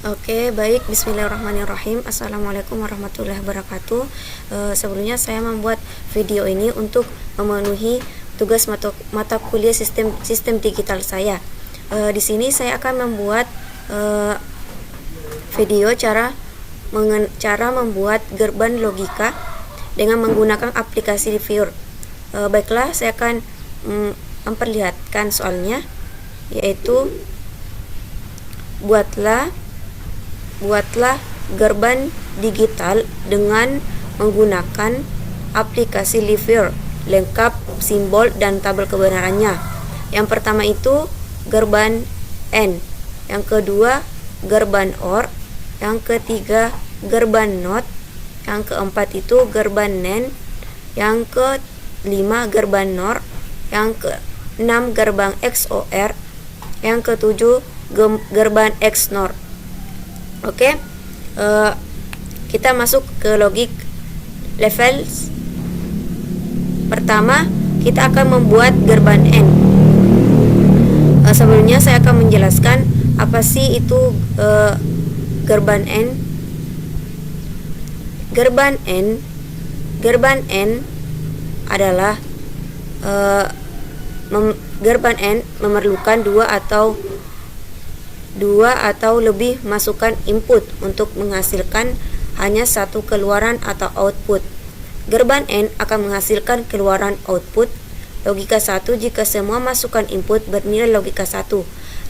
Oke, baik. Bismillahirrahmanirrahim. Assalamualaikum warahmatullahi wabarakatuh. Sebelumnya saya membuat video ini untuk memenuhi tugas mata kuliah sistem digital saya. Di sini saya akan membuat video cara membuat gerban logika dengan menggunakan aplikasi Reviewer. Baiklah, saya akan memperlihatkan soalnya, yaitu buatlah gerban digital dengan menggunakan aplikasi Reviewer, lengkap simbol dan tabel kebenarannya. Yang pertama itu gerban AND, yang kedua gerban OR, yang ketiga gerban NOT, yang keempat itu gerban NAND, yang kelima gerban NOR, yang keenam gerbang XOR, yang ketujuh gerban XNOR. Oke, kita masuk ke logik levels. Pertama, kita akan membuat gerban AND. Sebelumnya saya akan menjelaskan apa sih itu gerban AND. Gerban AND adalah gerban AND memerlukan dua atau lebih masukan input untuk menghasilkan hanya satu keluaran atau output. Gerban AND akan menghasilkan keluaran output logika 1 jika semua masukan input bernilai logika 1,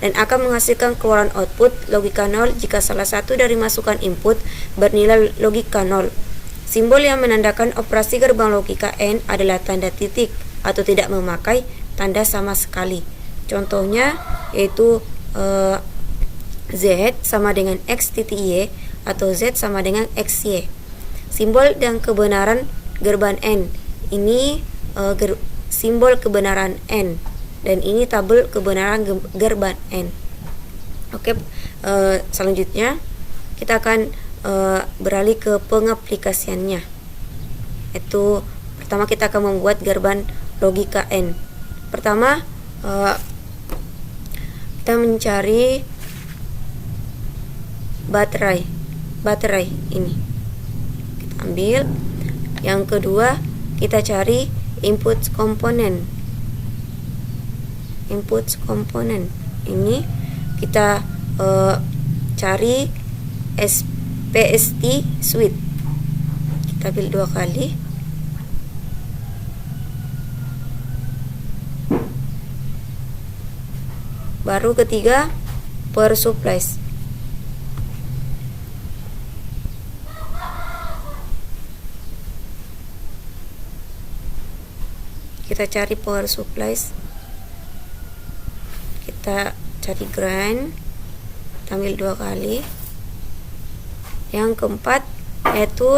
dan akan menghasilkan keluaran output logika 0 jika salah satu dari masukan input bernilai logika 0. Simbol yang menandakan operasi gerbang logika AND adalah tanda titik atau tidak memakai tanda sama sekali. Contohnya yaitu Z sama dengan X titik Y atau Z sama dengan XY. Simbol dan kebenaran gerban AND. Ini simbol kebenaran AND, dan ini tabel kebenaran gerban AND. Oke, selanjutnya kita akan beralih ke pengaplikasiannya. Itu pertama kita akan membuat gerban logika AND. Pertama, kita mencari baterai ini kita ambil. Yang kedua, kita cari input komponen ini kita cari PST switch. Kita ambil 2 kali. Baru ketiga, power supply. Kita cari power supply, kita cari ground, kita ambil 2 kali. Yang keempat yaitu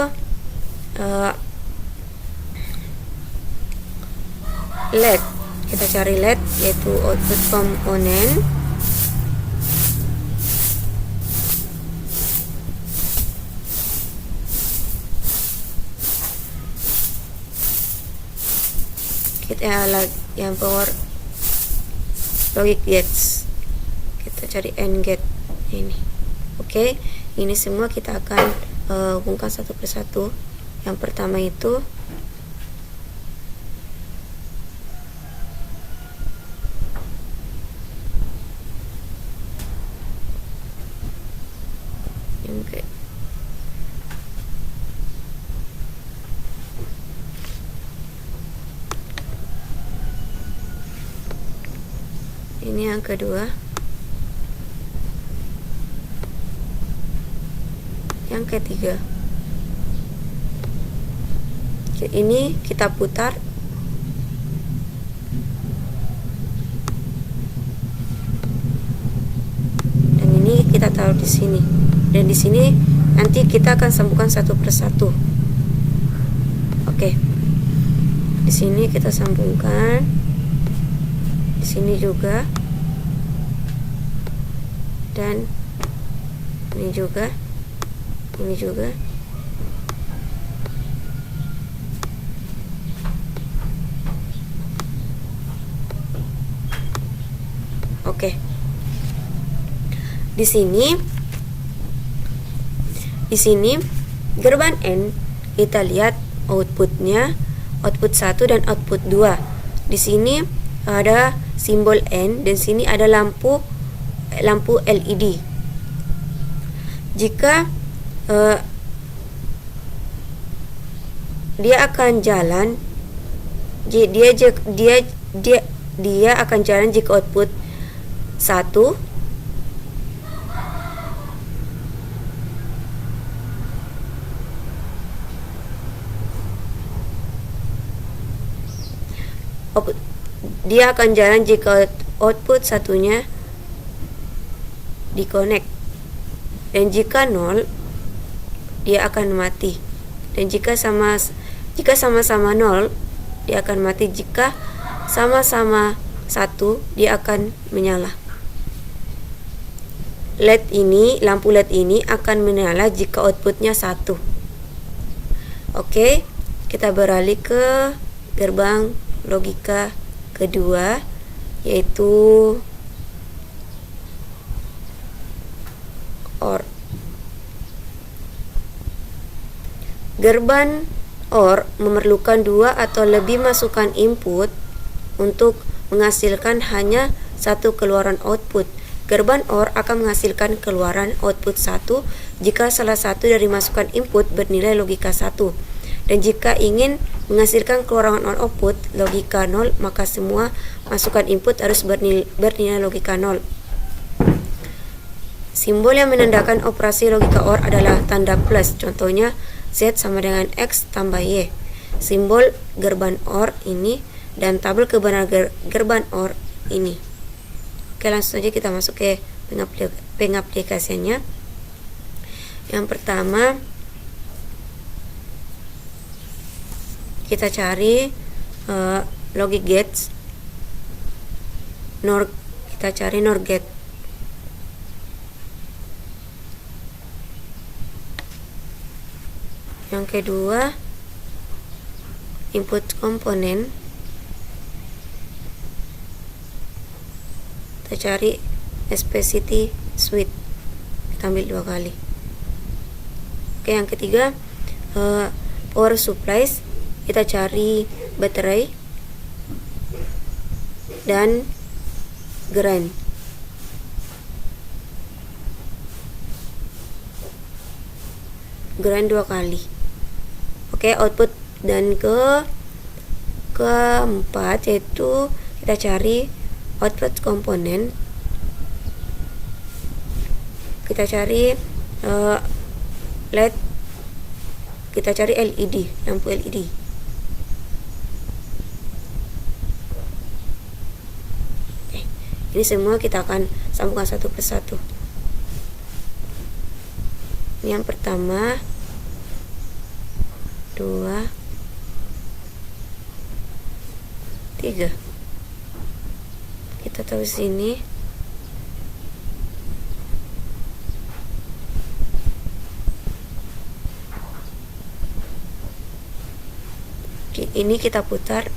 LED. Kita cari LED, yaitu output komponen. Kita yang power logic gates, kita cari AND gate ini. Oke, ini semua kita akan hubungkan satu persatu. Yang pertama itu ini yang kedua, yang ketiga. Ini kita putar, dan ini kita taruh di sini, dan di sini nanti kita akan sambungkan satu persatu. Oke, di sini kita sambungkan, di sini juga, dan ini juga, ini juga. Oke. Di sini Di sini gerbang N kita lihat outputnya, output 1 dan output 2. Di sini ada simbol N dan sini ada lampu LED. Jika dia akan jalan, dia akan jalan jika output 1 dia akan jalan jika output satunya di-connect, dan jika 0 dia akan mati, dan jika sama-sama 0 dia akan mati, jika sama-sama 1 dia akan menyala. Lampu LED ini akan menyala jika outputnya 1. Oke, kita beralih ke gerbang logika kedua, yaitu OR. Gerbang OR memerlukan 2 atau lebih masukan input untuk menghasilkan hanya satu keluaran output. Gerbang OR akan menghasilkan keluaran output 1 jika salah satu dari masukan input bernilai logika 1. Dan jika ingin menghasilkan keluaran output logika 0, maka semua masukan input harus bernilai logika 0. Simbol yang menandakan operasi logika OR adalah tanda plus. Contohnya Z sama dengan X tambah Y. Simbol gerbang OR ini dan tabel kebenaran gerbang OR ini. Oke, langsung saja kita masuk ke pengaplikasiannya. Yang pertama, kita cari logic gates, kita cari NOR gate. Yang kedua, input komponen, kita cari SPCT switch, kita ambil 2 kali. Oke, yang ketiga, power supplies, kita cari baterai dan ground. Ground 2 kali. Oke, output. Dan keempat yaitu kita cari output komponen, kita cari LED, kita cari LED, lampu LED. Ini semua kita akan sambungkan satu persatu. Ini yang pertama, 2, 3. Kita taruh sini. Ini kita putar.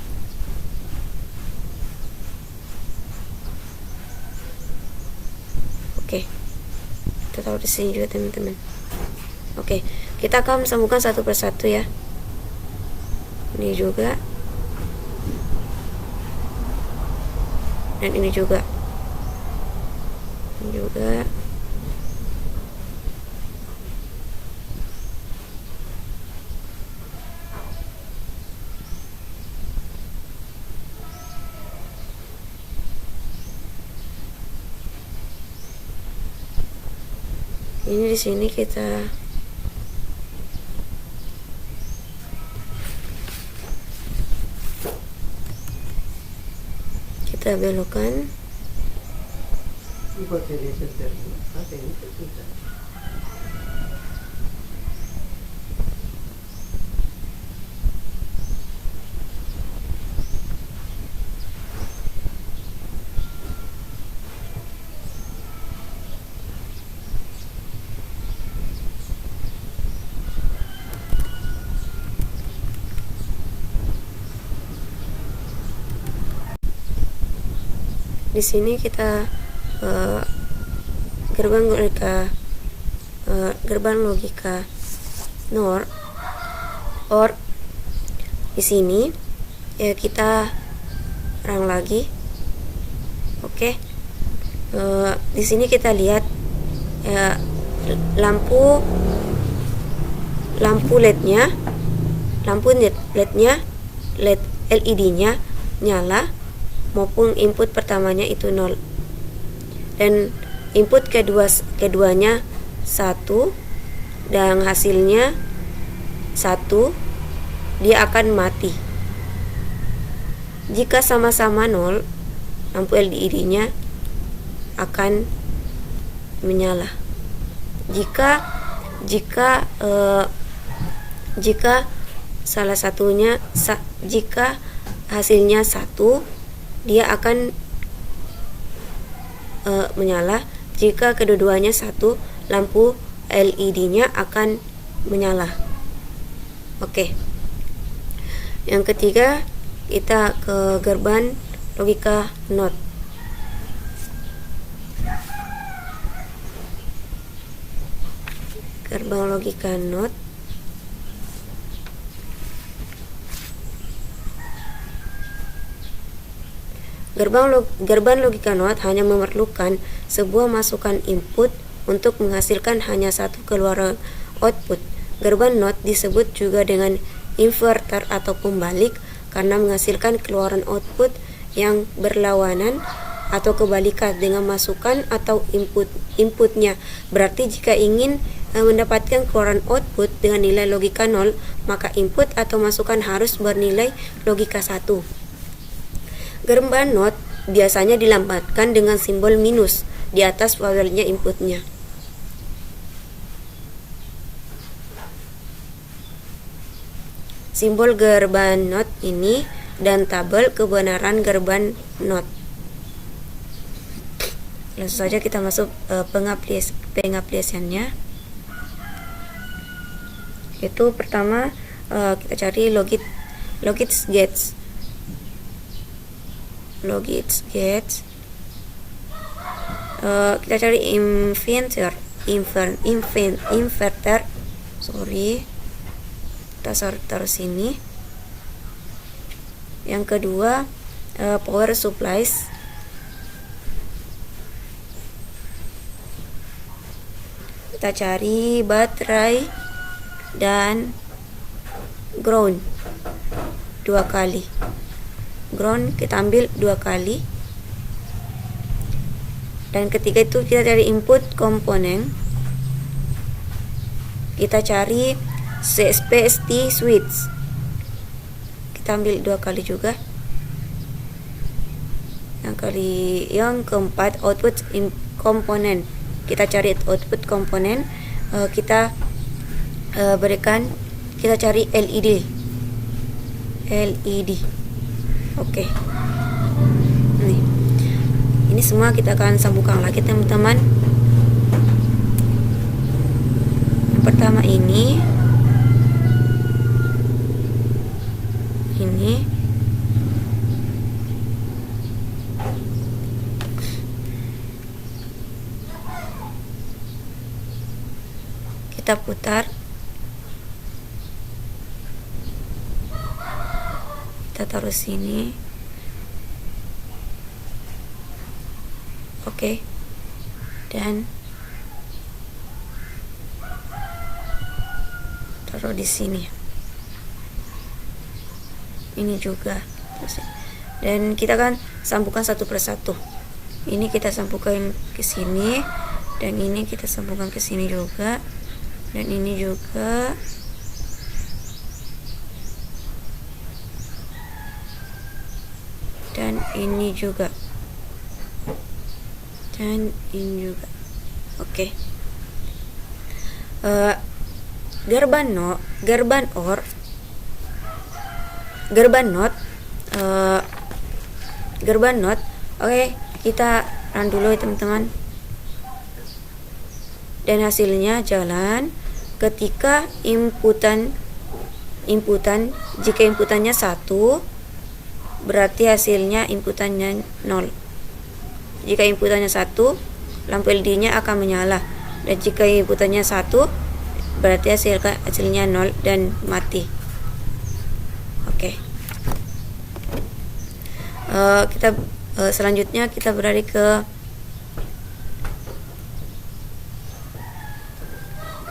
Oke, kita taruh di sini juga teman-teman. Oke, kita akan sambungkan satu persatu ya. Ini juga, dan ini juga, ini juga. Ini di sini kita belokkan. Di sini kita gerbang logika gerbang logika NOR OR. Di sini kita rang lagi. Oke. Di sini kita lihat lampu LED-nya, LED LED-nya nyala maupun input pertamanya itu 0. Dan input keduanya 1 dan hasilnya 1, dia akan mati. Jika sama-sama 0, lampu LED-nya akan menyala. Jika salah satunya jika hasilnya 1, dia akan menyala. Jika kedua-duanya 1, lampu LED-nya akan menyala. Oke. Yang ketiga, kita ke gerbang logika NOT. Gerbang logika NOT. Gerbang logika NOT hanya memerlukan sebuah masukan input untuk menghasilkan hanya satu keluaran output. Gerbang NOT disebut juga dengan inverter atau pembalik karena menghasilkan keluaran output yang berlawanan atau kebalikan dengan masukan atau inputnya. Berarti jika ingin mendapatkan keluaran output dengan nilai logika 0, maka input atau masukan harus bernilai logika 1. Gerbang NOT biasanya dilambangkan dengan simbol minus di atas tabelnya inputnya. Simbol gerbang NOT ini dan tabel kebenaran gerbang NOT. Langsung saja kita masuk pengaplikasiannya. Itu pertama kita cari logit gates. Kita cari inverter. Kita taruh sini. Yang kedua, power supplies. Kita cari baterai dan ground 2 kali. Ground kita ambil 2 kali. Dan ketiga itu kita cari input komponen. Kita cari CSP-ST switch. Kita ambil 2 kali juga. Yang keempat output komponen. Kita cari output komponen. Kita cari LED. Oke. Ini semua kita akan sambungkan lagi, teman-teman. Yang pertama ini kita putar. Kita taruh sini. Oke. Dan taruh di sini. Ini juga. Dan kita akan sambungkan satu persatu. Ini kita sambungkan ke sini, dan ini kita sambungkan ke sini juga, dan ini juga. Dan ini juga. Oke. Gerbang NOT. Oke, kita run dulu ya, teman-teman. Dan hasilnya jalan ketika jika inputannya 1, berarti hasilnya inputannya 0. Jika inputannya 1, lampu LED-nya akan menyala. Dan jika inputannya 1, berarti hasilnya 0 dan mati. Oke. Selanjutnya kita beralih ke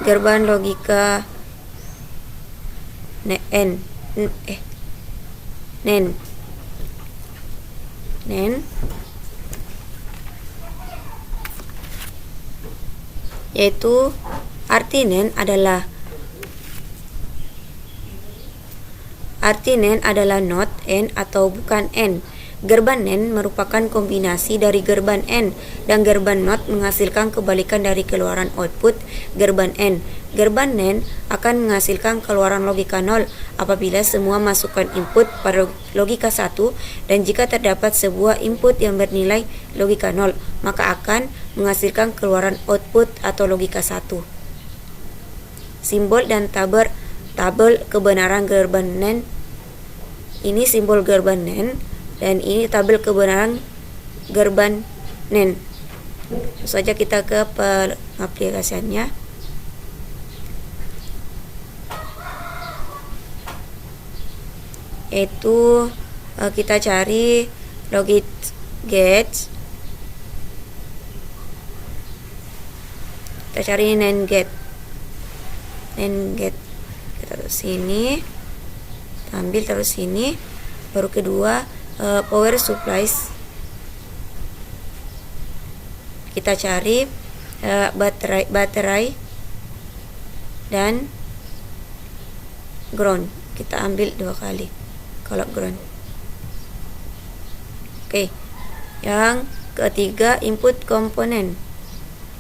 gerbang logika NEN. Yaitu arti NEN adalah not N atau bukan N. Gerbang NEN merupakan kombinasi dari gerbang N dan gerbang not menghasilkan kebalikan dari keluaran output gerbang N. Gerbang NEN akan menghasilkan keluaran logika 0 apabila semua masukan input pada logika 1, dan jika terdapat sebuah input yang bernilai logika 0, maka akan menghasilkan keluaran output atau logika 1. Simbol dan tabel kebenaran gerbang NEN. Ini simbol gerbang NEN dan ini tabel kebenaran gerbang NEN. Langsung saja kita ke pengaplikasiannya. Yaitu kita cari logit gate. Kita cari NAND gate. Kita taruh sini, kita ambil taruh sini. Baru kedua power supplies, kita cari baterai dan ground. Kita ambil 2 kali kalau ground. Oke. Yang ketiga input komponen,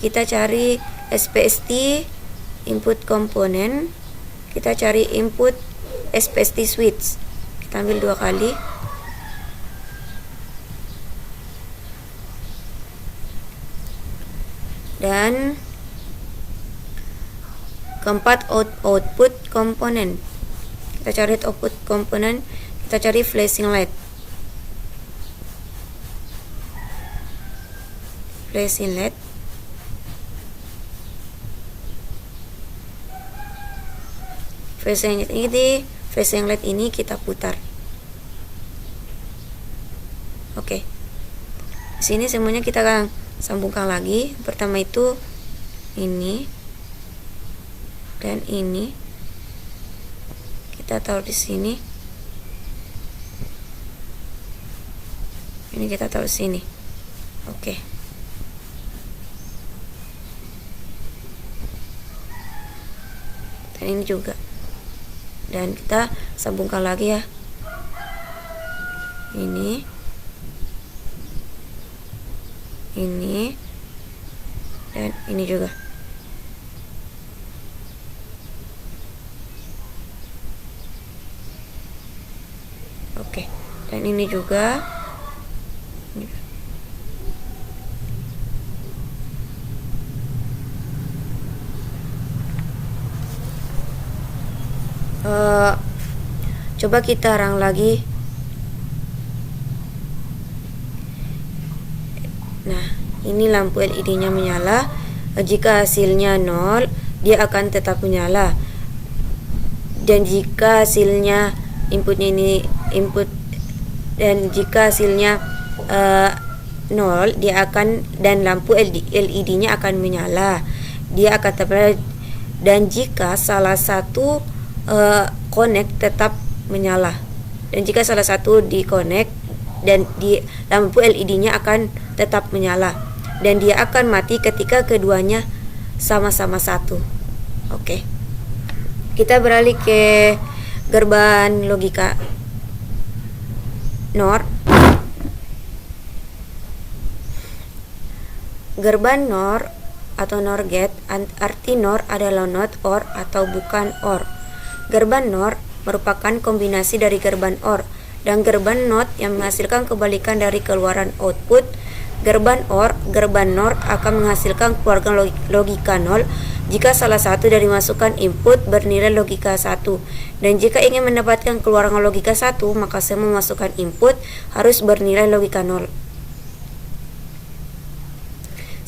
kita cari SPST input komponen, kita cari input SPST switch. Kita ambil 2 kali. Dan keempat output komponen, kita cari output komponen, kita cari flashing light. Flashing light ini kita putar. Oke. Di sini semuanya kita akan sambungkan lagi. Pertama itu ini dan ini kita taruh di sini. Ini kita taruh sini. Oke. Dan ini juga. Dan kita sambungkan lagi ya. Ini dan ini juga. Oke, dan ini juga. Coba kita rang lagi. Nah, ini lampu LED-nya menyala. Jika hasilnya 0, dia akan tetap menyala. Dan jika hasilnya inputnya ini input, dan jika hasilnya 0, dia akan, dan lampu LED-nya akan menyala. Dia akan tetap. Dan jika salah satu connect, tetap menyala. Dan jika salah satu di connect, dan di lampu LED-nya akan tetap menyala, dan dia akan mati ketika keduanya sama-sama 1. Oke. Kita beralih ke gerbang logika NOR. Gerbang NOR atau NOR gate, arti NOR adalah not OR atau bukan OR. Gerbang NOR merupakan kombinasi dari gerbang OR dan gerbang NOT yang menghasilkan kebalikan dari keluaran output. Gerbang OR, gerbang NOR akan menghasilkan keluaran logika 0 jika salah satu dari masukan input bernilai logika 1. Dan jika ingin mendapatkan keluaran logika 1, maka semua masukan input harus bernilai logika 0.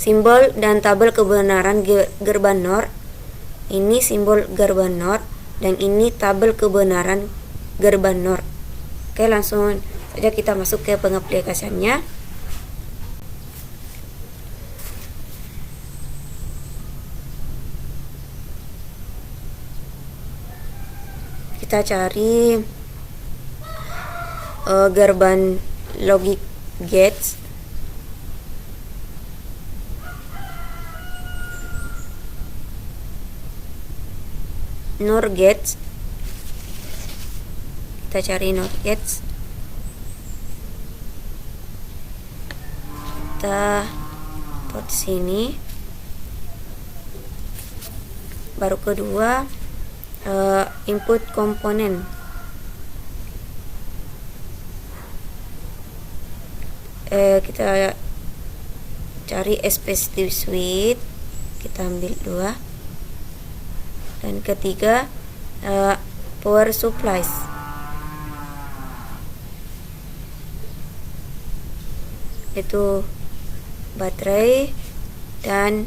Simbol dan tabel kebenaran gerbang NOR. Ini simbol gerbang NOR dan ini tabel kebenaran gerbang NOR. Oke, langsung saja kita masuk ke pengaplikasiannya. Kita cari gerbang logic gates. NOR gates. Kita cari NOR gates. Kita taruh di sini. Baru kedua input komponen. Kita cari space switch. Kita ambil 2. Dan ketiga power supplies. Itu baterai dan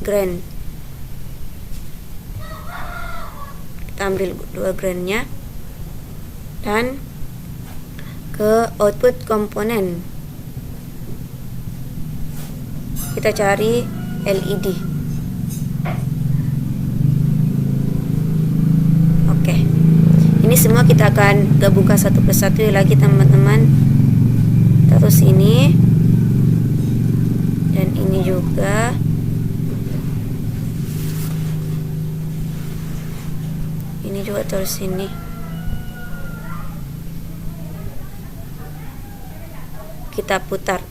ground. Kita ambil 2 groundnya dan ke output komponen. Kita cari LED. Oke, ini semua kita akan gabungkan satu persatu lagi teman-teman. Terus ini dan ini juga. Ini juga terus ini. Kita putar.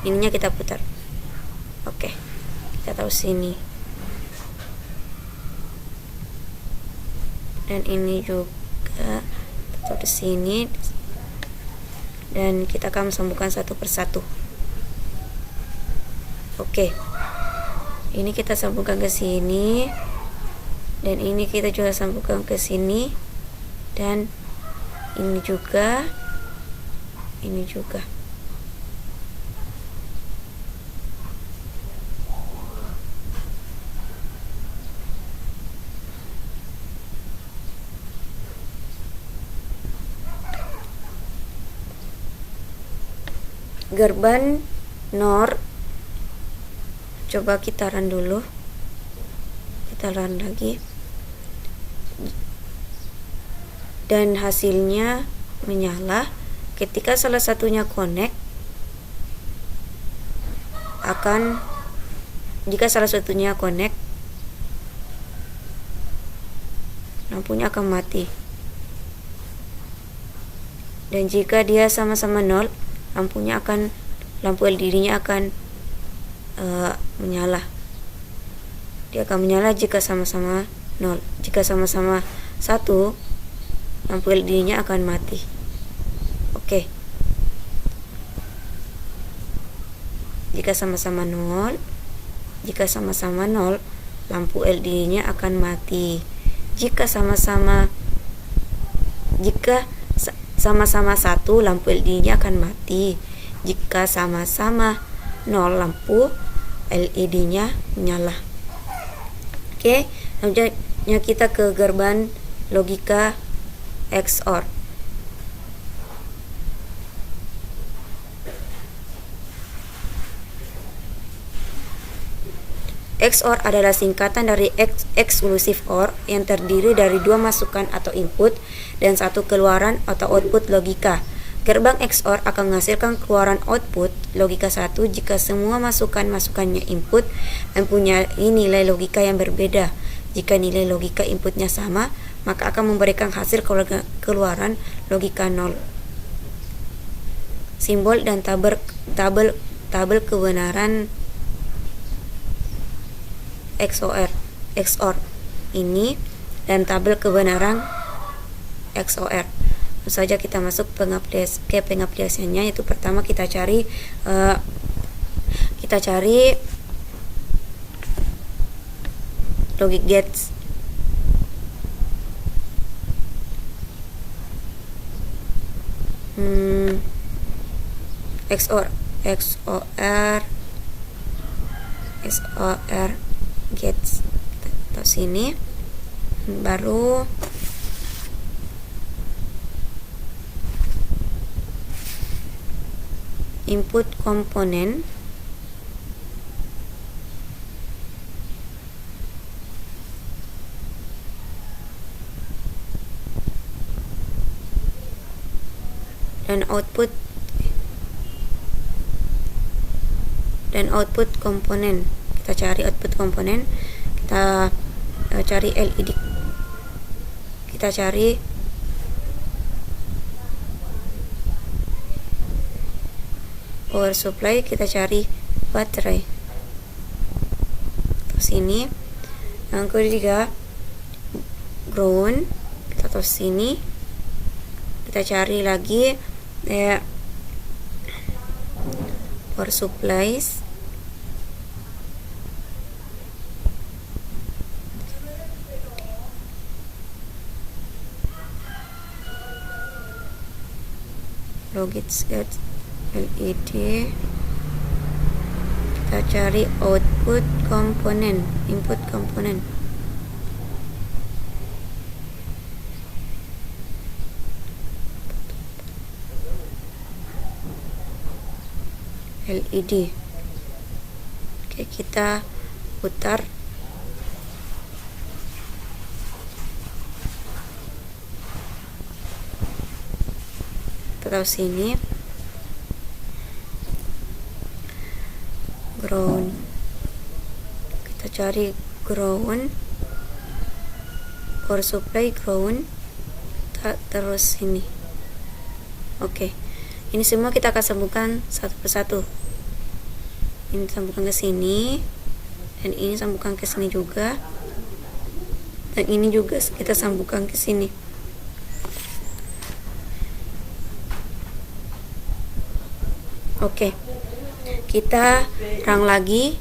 Ininya kita putar. Oke, kita taruh sini. Dan ini juga taruh di sini. Dan kita akan sambungkan satu persatu. Oke, ini kita sambungkan ke sini. Dan ini kita juga sambungkan ke sini. Dan ini juga. Ini juga. Gerbang NOR. Coba kita run dulu. Kita run lagi. Dan hasilnya menyala. Ketika salah satunya connect, jika salah satunya connect, lampunya akan mati. Dan jika dia sama-sama 0, lampu LED-nya akan menyala. Dia akan menyala jika sama-sama 0. Jika sama-sama 1, lampu LED-nya akan mati. Oke. Jika sama-sama 0, lampu LED-nya akan mati. Jika sama-sama 1, lampu LED-nya akan mati. Jika sama-sama 0, lampu LED-nya menyala. Oke, selanjutnya kita ke gerbang logika XOR. XOR adalah singkatan dari exclusive OR yang terdiri dari 2 masukan atau input dan 1 keluaran atau output logika. Gerbang XOR akan menghasilkan keluaran output logika 1 jika semua masukannya input mempunyai nilai logika yang berbeda. Jika nilai logika inputnya sama, maka akan memberikan hasil keluaran logika 0. Simbol dan tabel kebenaran XOR ini dan tabel kebenaran XOR. Langsung saja kita masuk ke pengaplikasiannya. Itu pertama kita cari logic gates. XOR XOR XOR gets, kita taruh sini. Baru input komponen dan output komponen. Kita cari output komponen, kita cari LED, kita cari power supply, kita cari baterai. Terus sini. Yang ketiga ground, kita taruh sini. Kita cari lagi power supplies, logit get LED, kita cari output komponen, input komponen, LED. Oke, kita putar. Taruh sini. Ground, kita cari ground, power supply ground, terus sini. Oke, ini semua kita akan sambungkan satu persatu. Ini sambungkan ke sini, dan ini sambungkan ke sini juga, dan ini juga kita sambungkan ke sini. Oke, kita rang lagi.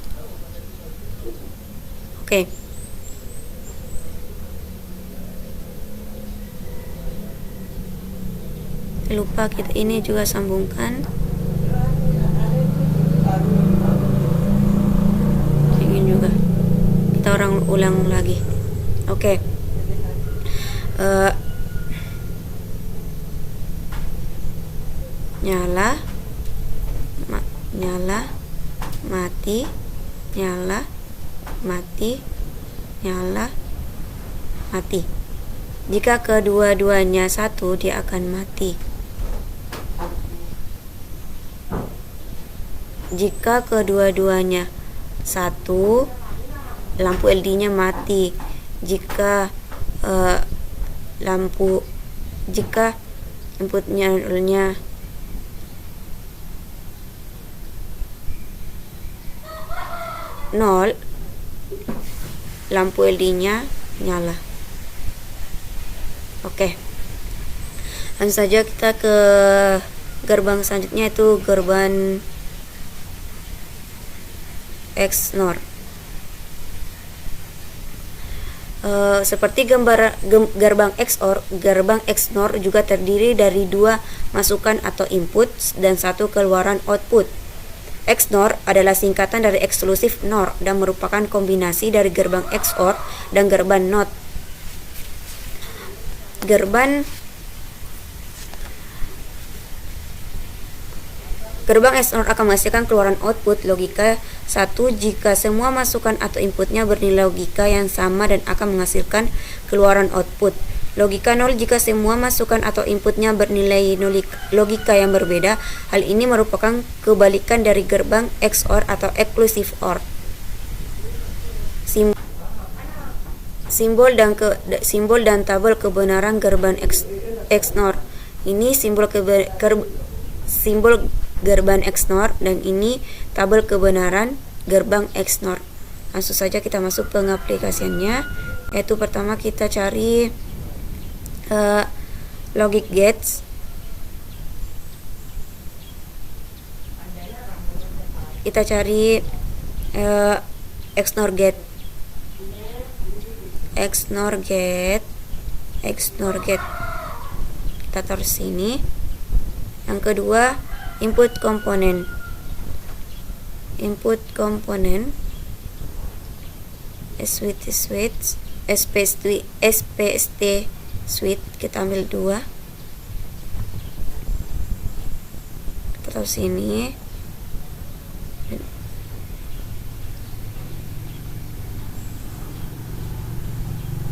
Oke, lupa kita ini juga sambungkan. Ini juga kita ulang lagi. Oke. Nyala, mati, nyala, mati, nyala, mati. Jika kedua-duanya satu, dia akan mati. Jika kedua-duanya satu, lampu LED-nya mati. Jika inputnya nol, lampu LED-nya nyala. Oke, langsung saja kita ke gerbang selanjutnya, itu gerbang XNOR. Seperti gerbang XOR, gerbang XNOR juga terdiri dari dua masukan atau input dan satu keluaran output. XNOR adalah singkatan dari eksklusif NOR dan merupakan kombinasi dari gerbang XOR dan gerbang NOT. Gerbang XNOR akan menghasilkan keluaran output logika 1 jika semua masukan atau inputnya bernilai logika yang sama dan akan menghasilkan keluaran output. Logika 0 jika semua masukan atau inputnya bernilai logika yang berbeda. Hal ini merupakan kebalikan dari gerbang XOR atau exclusive OR. Simbol dan tabel kebenaran gerbang XNOR. Ini simbol gerbang XNOR dan ini tabel kebenaran gerbang XNOR. Langsung saja kita masuk pengaplikasiannya. Yaitu pertama kita cari logic gates. Kita cari XNOR gate. Kita taruh sini. Yang kedua, input komponen. input komponen switch SPST switch, kita ambil 2, kita taruh sini,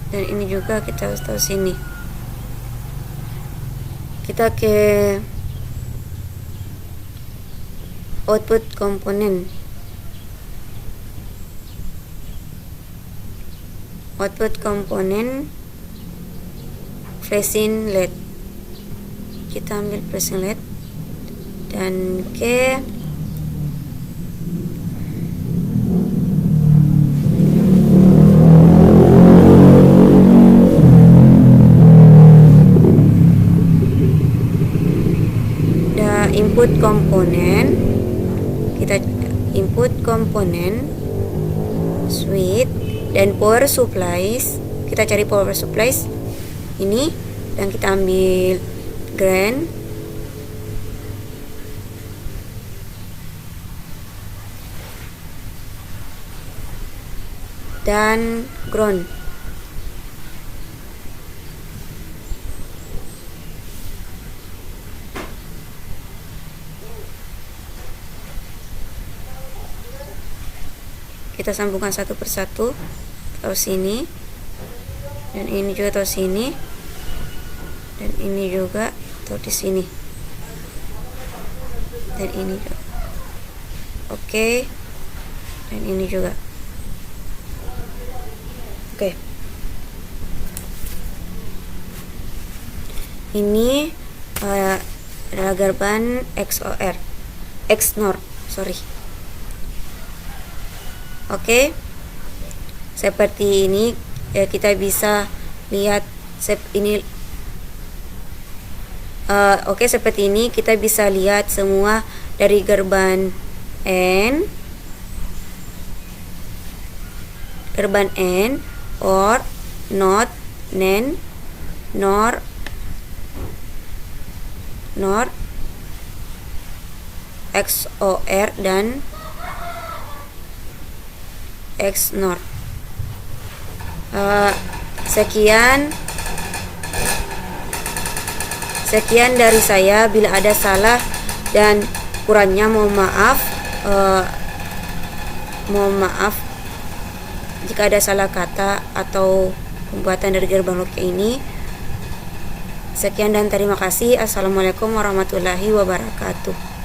dan ini juga kita harus taruh sini. Kita ke output komponen, flashing LED, kita ambil flashing LED dan ke input komponen, kita input komponen switch dan power supplies, kita cari power supplies ini dan kita ambil ground dan ground. Kita sambungkan satu persatu, taruh sini, dan ini juga taruh sini, dan ini juga taruh di sini, dan ini juga. Oke, dan ini juga. Oke, ini adalah garban XNOR. Oke, seperti ini kita bisa lihat ini. Oke, seperti ini kita bisa lihat semua dari garban N, OR, NOT, NAND, NOR, XOR dan XNOR. Sekian dari saya. Bila ada salah dan kurangnya mohon maaf jika ada salah kata atau pembuatan dari gerbang Nokia ini. Sekian dan terima kasih. Assalamualaikum warahmatullahi wabarakatuh.